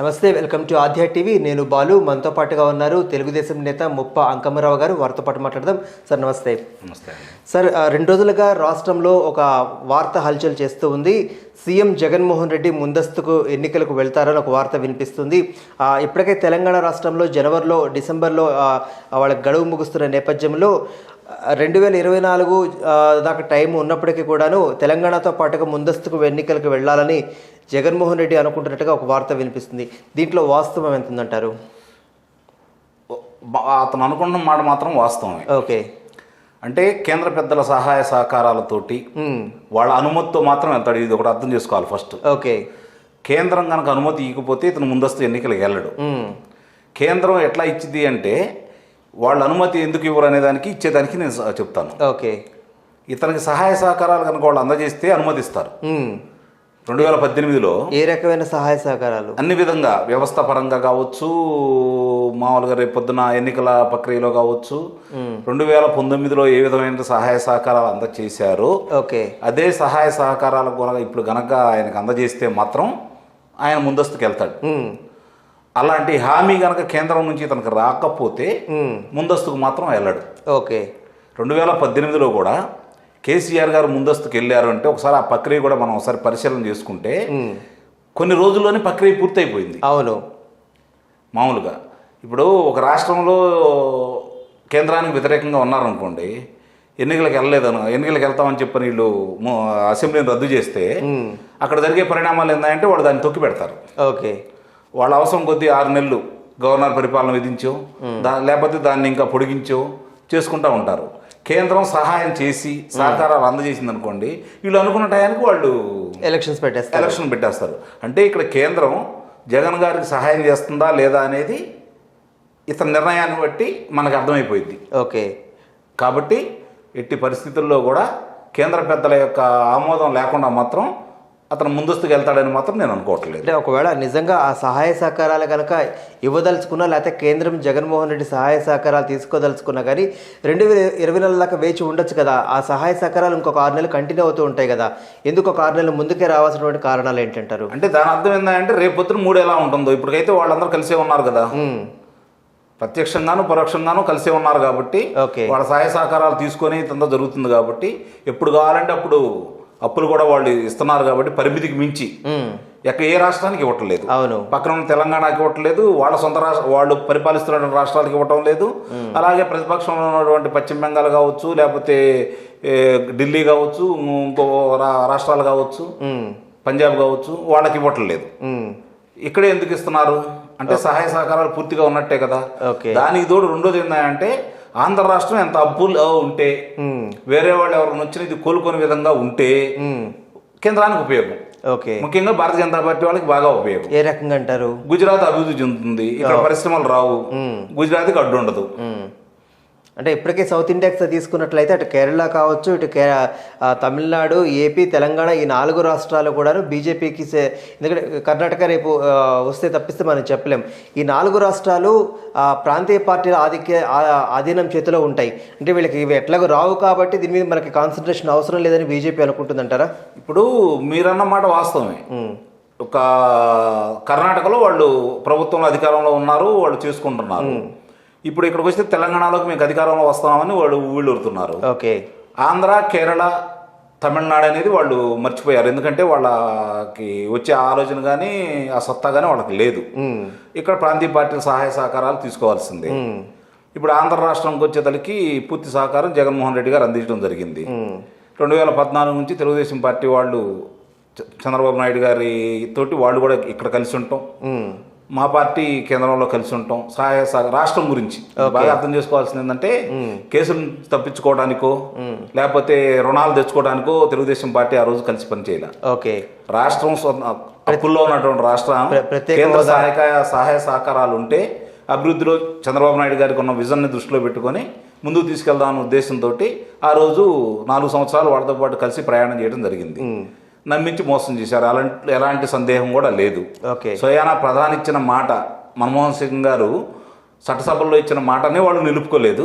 నమస్తే, welcome to ఆధ్యా TV. నేను బాలు. మనతో పాటుగా ఉన్నారు తెలుగుదేశం నేత ముప్ప అంకమ్మరావు గారు. వారితో పాటు మాట్లాడదాం. సార్ నమస్తే. నమస్తే సార్, 2 రోజులుగా రాష్ట్రంలో ఒక వార్త హల్చల్ చేస్తూ ఉంది. సీఎం జగన్మోహన్ రెడ్డి ముందస్తుకు ఎన్నికలకు వెళ్తారని ఒక వార్త వినిపిస్తుంది. ఇప్పటికే తెలంగాణ రాష్ట్రంలో జనవరిలో, డిసెంబర్లో వాళ్ళకి గడువు ముగుస్తున్న నేపథ్యంలో 2024 దాకా టైం ఉన్నప్పటికీ కూడాను తెలంగాణతో పాటుగా ముందస్తుకు ఎన్నికలకు వెళ్ళాలని జగన్మోహన్ రెడ్డి అనుకుంటున్నట్టుగా ఒక వార్త వినిపిస్తుంది. దీంట్లో వాస్తవం ఎంత ఉందంటారు? అతను అనుకున్న మాట మాత్రం వాస్తవమే. ఓకే. అంటే కేంద్ర పెద్దల సహాయ సహకారాలతోటి వాళ్ళ అనుమతితో మాత్రం వెళ్తాడు. ఇది ఒకటి అర్థం చేసుకోవాలి ఫస్ట్. ఓకే. కేంద్రం కనుక అనుమతి ఇవ్వకపోతే ఇతను ముందస్తు ఎన్నికలకు వెళ్ళడు. కేంద్రం ఎట్లా ఇచ్చింది అంటే వాళ్ళ అనుమతి ఎందుకు ఇవ్వరు అనే దానికి ఇచ్చేదానికి నేను చెప్తాను. ఓకే. ఇతనికి సహాయ సహకారాలు కనుక వాళ్ళు అందజేస్తే అనుమతిస్తారు. 2018లో ఏ రకమైన సహాయ సహకారాలు? అన్ని విధంగా వ్యవస్థ పరంగా కావచ్చు, మామూలుగా రేపు పొద్దున ఎన్నికల ప్రక్రియలో కావచ్చు, 2019లో ఏ విధమైన సహాయ సహకారాలు అందజేశారో అదే సహాయ సహకారాలు కూడా ఇప్పుడు గనక ఆయనకు అందజేస్తే మాత్రం ఆయన ముందస్తుకు వెళ్తాడు. అలాంటి హామీ గనక కేంద్రం నుంచి తనకు రాకపోతే ముందస్తుకు మాత్రం వెళ్ళడు. ఓకే. 2018లో కూడా కేసీఆర్ గారు ముందస్తుకు వెళ్ళారు అంటే ఒకసారి ఆ ప్రక్రియ కూడా మనం ఒకసారి పరిశీలన చేసుకుంటే కొన్ని రోజుల్లోనే ప్రక్రియ పూర్తయిపోయింది. అవును. మామూలుగా ఇప్పుడు ఒక రాష్ట్రంలో కేంద్రానికి వ్యతిరేకంగా ఉన్నారనుకోండి, ఎన్నికలకు వెళ్తామని చెప్పని వీళ్ళు అసెంబ్లీని రద్దు చేస్తే అక్కడ జరిగే పరిణామాలు ఏంటంటే వాళ్ళు దాన్ని తొక్కి పెడతారు. ఓకే. వాళ్ళ అవసరం కొద్దీ 6 నెలలు గవర్నర్ పరిపాలన విధించో లేకపోతే దాన్ని ఇంకా పొడిగించో చేసుకుంటూ ఉంటారు. కేంద్రం సహాయం చేసి సహకారాలు అందజేసింది అనుకోండి, వీళ్ళు అనుకున్న టయానికి వాళ్ళు ఎలక్షన్ పెట్టేస్తారు. అంటే ఇక్కడ కేంద్రం జగన్ గారికి సహాయం చేస్తుందా లేదా అనేది ఇతని నిర్ణయాన్ని బట్టి మనకు అర్థమైపోయింది. ఓకే. కాబట్టి ఎట్టి పరిస్థితుల్లో కూడా కేంద్ర పెద్దల యొక్క ఆమోదం లేకుండా మాత్రం అతను ముందస్తుకు వెళ్తాడని మాత్రం నేను అనుకోవట్లేదు. అంటే ఒకవేళ నిజంగా ఆ సహాయ సహకారాలు కనుక ఇవ్వదలుచుకున్నా, లేకపోతే కేంద్రం జగన్మోహన్ రెడ్డి సహాయ సహకారాలు తీసుకోదలుచుకున్నా కానీ 2024 దాకా వేచి ఉండొచ్చు కదా. ఆ సహాయ సహకారాలు ఇంకొక 6 నెలలు కంటిన్యూ అవుతూ ఉంటాయి కదా. ఎందుకు ఒక 6 నెలలు ముందుకే రావాల్సినటువంటి కారణాలు ఏంటంటారు? అంటే దాని అర్థం ఏంటంటే రేపు పొద్దున 3 ఎలా ఉంటుందో. ఇప్పటికైతే వాళ్ళందరూ కలిసే ఉన్నారు కదా, ప్రత్యక్షంగాను పరోక్షంగాను కలిసే ఉన్నారు కాబట్టి వాళ్ళ సహాయ సహకారాలు తీసుకొని ఇదంతా జరుగుతుంది. కాబట్టి ఎప్పుడు కావాలంటే అప్పుడు అప్పులు కూడా వాళ్ళు ఇస్తున్నారు కాబట్టి పరిమితికి మించి ఏ రాష్ట్రానికి ఇవ్వట్లేదు. అవును. పక్కన ఉన్న తెలంగాణకి ఇవ్వట్లేదు, వాళ్ళ సొంత వాళ్ళు పరిపాలిస్తున్న రాష్ట్రాలకు ఇవ్వటం లేదు. అలాగే ప్రతిపక్షంలో ఉన్నటువంటి పశ్చిమ బెంగాల్ కావచ్చు, లేకపోతే ఢిల్లీ కావచ్చు, ఇంకో రాష్ట్రాలు కావచ్చు, పంజాబ్ కావచ్చు, వాళ్ళకి ఇవ్వట్లేదు. ఇక్కడే ఎందుకు ఇస్తున్నారు అంటే సహాయ సహకారాలు పూర్తిగా ఉన్నట్టే కదా. దానికి తోడు రెండోది ఏంటంటే ఆంధ్ర రాష్ట్రం ఎంత అప్పులు ఉంటే, వేరే వాళ్ళు ఎవరైనా వచ్చిన ఇది కోలుకునే విధంగా ఉంటే కేంద్రానికి ఉపయోగం. ముఖ్యంగా భారతీయ జనతా పార్టీ వాళ్ళకి బాగా ఉపయోగం. ఏ రకంగా అంటారు? గుజరాత్ అభివృద్ధి చెందుతుంది, ఇక్కడ పరిశ్రమలు రావు, గుజరాత్కి అడ్డు ఉండదు. అంటే ఇప్పటికే సౌత్ ఇండియాకి తీసుకున్నట్లయితే అటు కేరళ కావచ్చు, ఇటు తమిళనాడు, ఏపీ, తెలంగాణ ఈ 4 రాష్ట్రాలు కూడాను బీజేపీకి, ఎందుకంటే కర్ణాటక రేపు వస్తే తప్పిస్తే మనం చెప్పలేం. ఈ 4 రాష్ట్రాలు ప్రాంతీయ పార్టీల ఆధీనం చేతిలో ఉంటాయి. అంటే వీళ్ళకి ఇవి ఎట్లాగో రావు కాబట్టి దీని మీద మనకి కాన్సన్ట్రేషన్ అవసరం లేదని బీజేపీ అనుకుంటుందంటారా? ఇప్పుడు మీరన్న మాట వాస్తవమే. ఒక కర్ణాటకలో వాళ్ళు ప్రభుత్వంలో అధికారంలో ఉన్నారు, వాళ్ళు చేసుకుంటున్నారు. ఇప్పుడు ఇక్కడికి వస్తే తెలంగాణలోకి మీకు అధికారంలో వస్తామని వాళ్ళు ఊళ్ళూరుతున్నారు. ఓకే. ఆంధ్ర, కేరళ, తమిళనాడు అనేది వాళ్ళు మర్చిపోయారు. ఎందుకంటే వాళ్ళకి వచ్చే ఆలోచన కానీ ఆ సత్తా కానీ వాళ్ళకి లేదు. ఇక్కడ ప్రాంతీయ పార్టీల సహాయ సహకారాలు తీసుకోవాల్సిందే. ఇప్పుడు ఆంధ్ర రాష్ట్రంకి వచ్చేతలకి పూర్తి సహకారం జగన్మోహన్ రెడ్డి గారు అందించడం జరిగింది. 2014 నుంచి తెలుగుదేశం పార్టీ వాళ్ళు చంద్రబాబు నాయుడు గారి తోటి వాళ్ళు కూడా ఇక్కడ కలిసి ఉంటాం, మా పార్టీ కేంద్రంలో కలిసి ఉంటాం. రాష్ట్రం గురించి బాగా అర్థం చేసుకోవాల్సింది ఏంటంటే కేసులు తప్పించుకోవడానికో లేకపోతే రుణాలు తెచ్చుకోవడానికో తెలుగుదేశం పార్టీ ఆ రోజు కలిసి పనిచేయాలి. రాష్ట్రం అప్పుల్లో ఉన్నటువంటి రాష్ట్రం కేంద్ర సహాయ సహకారాలు ఉంటే అభివృద్ధిలో చంద్రబాబు నాయుడు గారికి ఉన్న విజన్ని దృష్టిలో పెట్టుకొని ముందుకు తీసుకెళ్దామన్న ఉద్దేశంతో ఆ రోజు 4 సంవత్సరాలు వాళ్ళతో పాటు కలిసి ప్రయాణం చేయడం జరిగింది. నమ్మించి మోసం చేశారు, ఎలాంటి సందేహం కూడా లేదు. స్వయానా ప్రధాని ఇచ్చిన మాట, మన్మోహన్ సింగ్ గారు చట్టసభల్లో ఇచ్చిన మాటనే వాళ్ళు నిలుపుకోలేదు.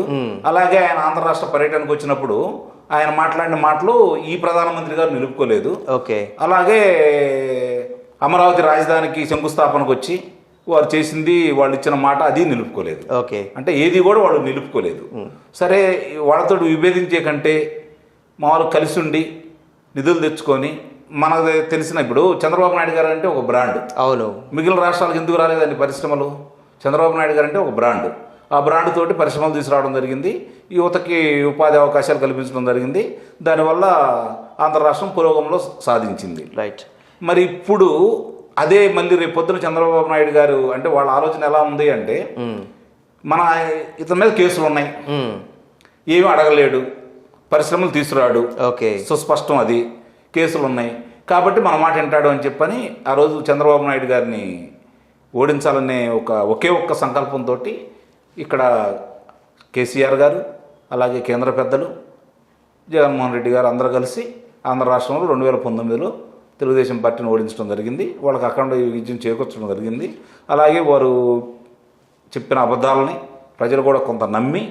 అలాగే ఆయన ఆంధ్ర రాష్ట్ర పర్యటనకు వచ్చినప్పుడు ఆయన మాట్లాడిన మాటలు ఈ ప్రధానమంత్రి గారు నిలుపుకోలేదు. ఓకే. అలాగే అమరావతి రాజధానికి శంకుస్థాపనకు వచ్చి వారు చేసింది, వాళ్ళు ఇచ్చిన మాట అది నిలుపుకోలేదు. ఓకే. అంటే ఏది కూడా వాళ్ళు నిలుపుకోలేదు. సరే, వాళ్ళతో విభేదించే కంటే మామూలు కలిసి ఉండి నిధులు తెచ్చుకొని, మనకు తెలిసిన ఇప్పుడు చంద్రబాబు నాయుడు గారు అంటే ఒక బ్రాండ్. అవును. మిగిలిన రాష్ట్రాలకు ఎందుకు రాలేదండి పరిశ్రమలు? చంద్రబాబు నాయుడు గారు అంటే ఒక బ్రాండ్. ఆ బ్రాండ్ తోటి పరిశ్రమలు తీసుకురావడం జరిగింది, యువతకి ఉపాధి అవకాశాలు కల్పించడం జరిగింది. దానివల్ల ఆంధ్ర రాష్ట్రం పురోగమనం సాధించింది. రైట్. మరి ఇప్పుడు అదే మళ్ళీ రేపు పొద్దున చంద్రబాబు నాయుడు గారు అంటే వాళ్ళ ఆలోచన ఎలా ఉంది అంటే, మన ఇతని మీద కేసులు ఉన్నాయి, ఏమీ అడగలేడు, పరిశ్రమలు తీసుకురాడు, ఓకే, సుస్పష్టం, అది కేసులు ఉన్నాయి కాబట్టి మన మాట వింటాడు అని చెప్పని ఆ రోజు చంద్రబాబు నాయుడు గారిని ఓడించాలనే ఒకే ఒక్క సంకల్పంతో ఇక్కడ కేసీఆర్ గారు, అలాగే కేంద్ర పెద్దలు జగన్మోహన్ రెడ్డి గారు అందరూ కలిసి ఆంధ్ర రాష్ట్రంలో 2019లో తెలుగుదేశం పార్టీని ఓడించడం జరిగింది. వాళ్ళకి అఖండ విజయం చేకూర్చడం జరిగింది. అలాగే వారు చెప్పిన అబద్ధాలని ప్రజలు కూడా కొంత నమ్మి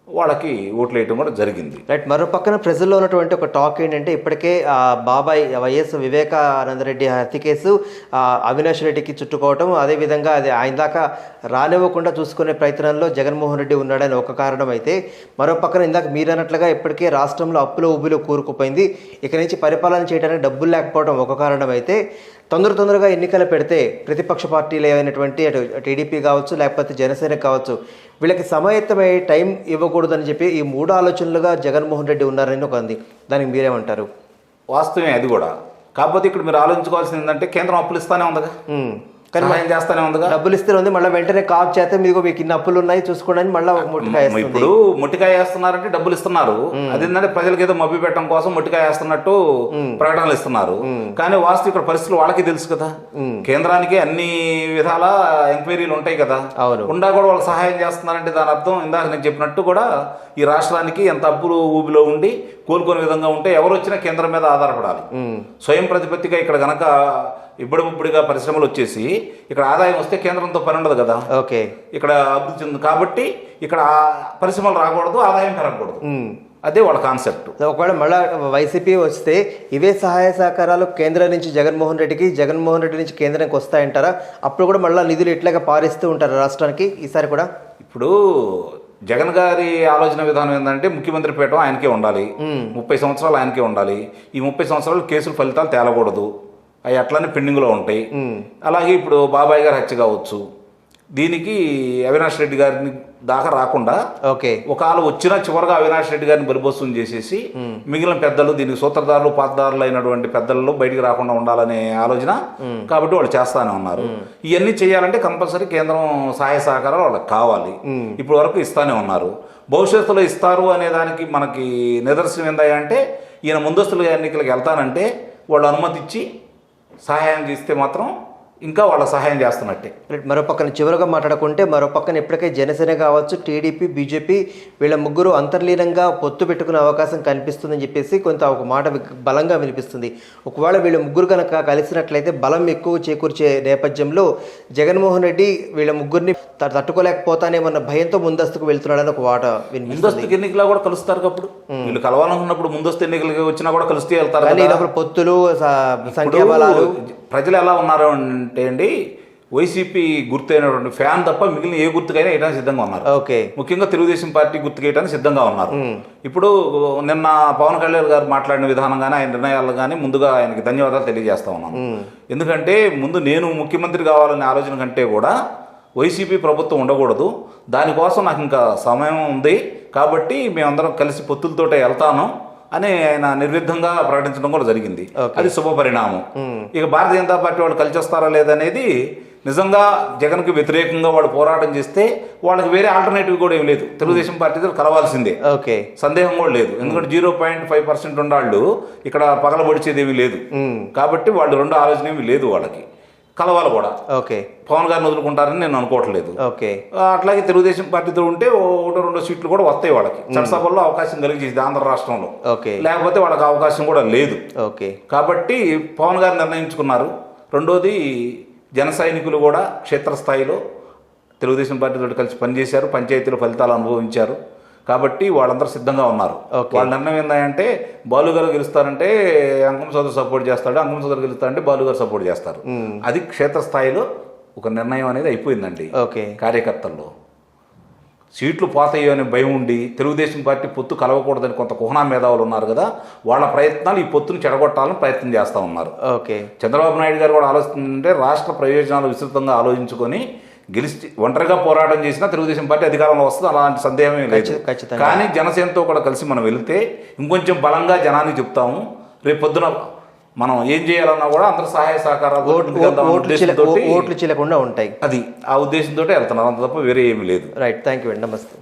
వాళ్ళకి ఓట్లు వేయటం కూడా జరిగింది. రైట్. మరో పక్కన ప్రజల్లో ఉన్నటువంటి ఒక టాక్ ఏంటంటే, ఇప్పటికే బాబాయ్ వైఎస్ వివేకానందరెడ్డి హత్య కేసు అవినాష్ రెడ్డికి చుట్టుకోవటం, అదేవిధంగా అది ఆయన దాకా రానివ్వకుండా చూసుకునే ప్రయత్నంలో జగన్మోహన్ రెడ్డి ఉన్నాడని ఒక కారణం అయితే, మరో పక్కన ఇందాక మీరు అన్నట్లుగా ఇప్పటికే రాష్ట్రంలో అప్పుల ఊబిలో కూరుకుపోయింది, ఇక నుంచి పరిపాలన చేయడానికి డబ్బులు లేకపోవడం ఒక కారణం అయితే, తొందరగా ఎన్నికలు పెడితే ప్రతిపక్ష పార్టీలు ఏమైనటువంటి అటు టీడీపీ కావచ్చు, లేకపోతే జనసేన కావచ్చు, వీళ్ళకి సమాయత్తమై టైం ఇవ్వకూడదని చెప్పి ఈ 3 ఆలోచనలుగా జగన్మోహన్ రెడ్డి ఉన్నారని ఒక ఉంది. దానికి మీరేమంటారు? వాస్తవమే అది కూడా. కాకపోతే ఇక్కడ మీరు ఆలోచించుకోవాల్సింది ఏంటంటే, కేంద్రం అప్పులు ఇస్తానే ఉందిగా, కానీ ఏం చేస్తానే ఉందిగా, డబ్బులు ఇస్తూనే ఉంది. మళ్ళీ వెంటనే కాప్ చేస్తే మీకు ఇన్ని అప్పులు ఉన్నాయి చూసుకోండి, మళ్ళీ మొట్టికాయ. ఇప్పుడు మొట్టికాయ వేస్తున్నారంటే డబ్బులు ఇస్తున్నారు, అదేంటంటే ప్రజలకు ఏదో మభ్య పెట్టడం కోసం మొట్టికాయ వేస్తున్నట్టు ప్రకటనలు ఇస్తున్నారు. కానీ వాస్తవ ఇక్కడ పరిస్థితులు వాళ్ళకి తెలుసు కదా, కేంద్రానికి అన్ని విధాల ఎంక్వైరీలు ఉంటాయి కదా, ఉండా కూడా వాళ్ళు సహాయం చేస్తున్నారంటే దాని అర్థం ఇందాక నేను చెప్పినట్టు కూడా ఈ రాష్ట్రానికి ఎంత అప్పులు ఊబిలో ఉండి కోలుకునే విధంగా ఉంటే ఎవరు వచ్చినా కేంద్రం మీద ఆధారపడాలి. స్వయం ప్రతిపత్తిగా ఇక్కడ గనక ఇబ్బడిముబ్బడిగా పరిశ్రమలు వచ్చేసి ఇక్కడ ఆదాయం వస్తే కేంద్రంతో పని ఉండదు కదా. ఓకే. ఇక్కడ అభివృద్ధి చెంది కాబట్టి ఇక్కడ పరిశ్రమలు రాకూడదు, ఆదాయం పెరగకూడదు, అదే వాళ్ళ కాన్సెప్ట్. ఒకవేళ మళ్ళీ వైసీపీ వస్తే ఇవే సహాయ సహకారాలు కేంద్రం నుంచి జగన్మోహన్ రెడ్డికి, జగన్మోహన్ రెడ్డి నుంచి కేంద్రానికి వస్తాయంటారా? అప్పుడు కూడా మళ్ళీ నిధులు ఇట్లాగా పారిస్తూ ఉంటారు రాష్ట్రానికి ఈసారి కూడా? ఇప్పుడు జగన్ గారి ఆలోచన విధానం ఏంటంటే, ముఖ్యమంత్రి పీఠం ఆయనకే ఉండాలి, 30 సంవత్సరాలు ఆయనకే ఉండాలి, ఈ 30 సంవత్సరాలు కేసులు ఫలితాలు తేలకూడదు, అవి అట్లనే పెండింగ్లో ఉంటాయి. అలాగే ఇప్పుడు బాబాయ్ గారి హత్య కావచ్చు, దీనికి అవినాష్ రెడ్డి గారిని దాకా రాకుండా ఒకవేళ వచ్చినా చివరిగా అవినాష్ రెడ్డి గారిని బలిబోసం చేసేసి మిగిలిన పెద్దలు, దీనికి సూత్రధారులు పాత్రధారులు అయినటువంటి పెద్దలలో బయటికి రాకుండా ఉండాలనే ఆలోచన కాబట్టి వాళ్ళు చేస్తానే ఉన్నారు. ఇవన్నీ చేయాలంటే కంపల్సరీ కేంద్రం సహాయ సహకారాలు వాళ్ళకి కావాలి. ఇప్పుడు వరకు ఇస్తానే ఉన్నారు, భవిష్యత్తులో ఇస్తారు అనే దానికి మనకి నిదర్శనం ఏందంటే, ఈయన ముందస్తులుగా ఎన్నికలకు వెళ్తానంటే వాళ్ళు అనుమతి ఇచ్చి సహాయం చేస్తే మాత్రం ఇంకా వాళ్ళ సహాయం చేస్తున్నట్టే. మరో పక్కన చివరిగా మాట్లాడుకుంటే, మరో పక్కన ఇప్పటికే జనసేన కావచ్చు, టీడీపీ, బీజేపీ వీళ్ళ ముగ్గురు అంతర్లీనంగా పొత్తు పెట్టుకునే అవకాశం కనిపిస్తుందని చెప్పేసి కొంత ఒక మాట బలంగా వినిపిస్తుంది. ఒకవేళ వీళ్ళ ముగ్గురు కనుక కలిసినట్లయితే బలం ఎక్కువ చేకూర్చే నేపథ్యంలో జగన్మోహన్ రెడ్డి వీళ్ళ ముగ్గురిని తట్టుకోలేకపోతానేమన్న భయంతో ముందస్తుకు వెళ్తున్నాడని ఒక మాట వినిపిస్తుంది. ముందస్తు ఎన్నికలు కూడా కలుస్తారు, అప్పుడు వీళ్ళు కలవాలనుకున్నప్పుడు ముందస్తు ఎన్నికలకి వచ్చినా కూడా కలిస్తే వెళ్తారు. పొత్తులు, సంఖ్యాబలాలు, ప్రజలు ఎలా ఉన్నారు అంటే అండి, వైసీపీ గుర్తు అయినటువంటి ఫ్యాన్ తప్ప మిగిలిన ఏ గుర్తుకైనా వేయడానికి సిద్ధంగా ఉన్నారు. ముఖ్యంగా తెలుగుదేశం పార్టీ గుర్తుకు వేయడానికి సిద్ధంగా ఉన్నారు. ఇప్పుడు నిన్న పవన్ కళ్యాణ్ గారు మాట్లాడిన విధానం కానీ ఆయన నిర్ణయాలు కానీ ముందుగా ఆయనకి ధన్యవాదాలు తెలియజేస్తా ఉన్నాను. ఎందుకంటే ముందు నేను ముఖ్యమంత్రి కావాలనే ఆలోచన కంటే కూడా వైసీపీ ప్రభుత్వం ఉండకూడదు, దానికోసం నాకు ఇంకా సమయం ఉంది కాబట్టి మేమందరం కలిసి పొత్తులతోటే వెళ్తాను అని ఆయన నిర్విధంగా ప్రకటించడం కూడా జరిగింది. అది శుభ పరిణామం. ఇక భారతీయ జనతా పార్టీ వాళ్ళు కలిసి వస్తారా లేదనేది నిజంగా జగన్కి వ్యతిరేకంగా వాడు పోరాటం చేస్తే వాళ్ళకి వేరే ఆల్టర్నేటివ్ కూడా ఏం లేదు, తెలుగుదేశం పార్టీతో కలవాల్సిందే, సందేహం కూడా లేదు. ఎందుకంటే 0.5% ఉన్నాళ్ళు ఇక్కడ పగలబడిచేది ఏమీ లేదు కాబట్టి వాళ్ళు రెండు ఆలోచన ఏమీ లేదు, వాళ్ళకి కలవాలి కూడా. పవన్ గారిని వదులుకుంటారని నేను అనుకోవట్లేదు. అట్లాగే తెలుగుదేశం పార్టీతో ఉంటే 1-2 సీట్లు కూడా వస్తాయి వాళ్ళకి, చట్టసభల్లో అవకాశం కలిగించేది ఆంధ్ర రాష్ట్రంలో, లేకపోతే వాళ్ళకి అవకాశం కూడా లేదు. కాబట్టి పవన్ గారు నిర్ణయించుకున్నారు. రెండోది జన సైనికులు కూడా క్షేత్రస్థాయిలో తెలుగుదేశం పార్టీతో కలిసి పనిచేశారు, పంచాయతీల ఫలితాలు అనుభవించారు కాబట్టి వాళ్ళందరూ సిద్ధంగా ఉన్నారు. వాళ్ళ నిర్ణయం ఏంటంటే, బాలు గారు గెలుస్తారంటే అంకం సోదరు సపోర్ట్ చేస్తాడు, అంకం సోదరు గెలుస్తారంటే బాలు గారు సపోర్ట్ చేస్తారు. అది క్షేత్రస్థాయిలో ఒక నిర్ణయం అనేది అయిపోయిందండి ఓకే. కార్యకర్తల్లో. సీట్లు పోతాయో అనే భయం ఉండి తెలుగుదేశం పార్టీ పొత్తు కలవకూడదని కొంత కుహనా మేధావులు ఉన్నారు కదా, వాళ్ళ ప్రయత్నాలు ఈ పొత్తును చెడగొట్టాలని ప్రయత్నం చేస్తూ ఉన్నారు. ఓకే. చంద్రబాబు నాయుడు గారు కూడా ఆలోచిస్తుంటే రాష్ట్ర ప్రయోజనాలు విస్తృతంగా ఆలోచించుకొని గెలిచి ఒంటరిగా పోరాటం చేసినా తెలుగుదేశం పార్టీ అధికారంలో వస్తుంది, అలాంటి సందేహమే లేదు. ఖచ్చితంగా. కానీ జనసేనతో కూడా కలిసి మనం వెళితే ఇంకొంచెం బలంగా జనానికి చెప్తాము. రేపు పొద్దున మనం ఏం చేయాలన్నా కూడా అందరూ సహాయ సహకారాలు ఓట్లు చీలకుండా ఉంటాయి. అది ఆ ఉద్దేశంతో వెళ్తున్నారు, అంత తప్ప వేరే ఏమీ లేదు. రైట్, థ్యాంక్ యూ అండి, నమస్తే.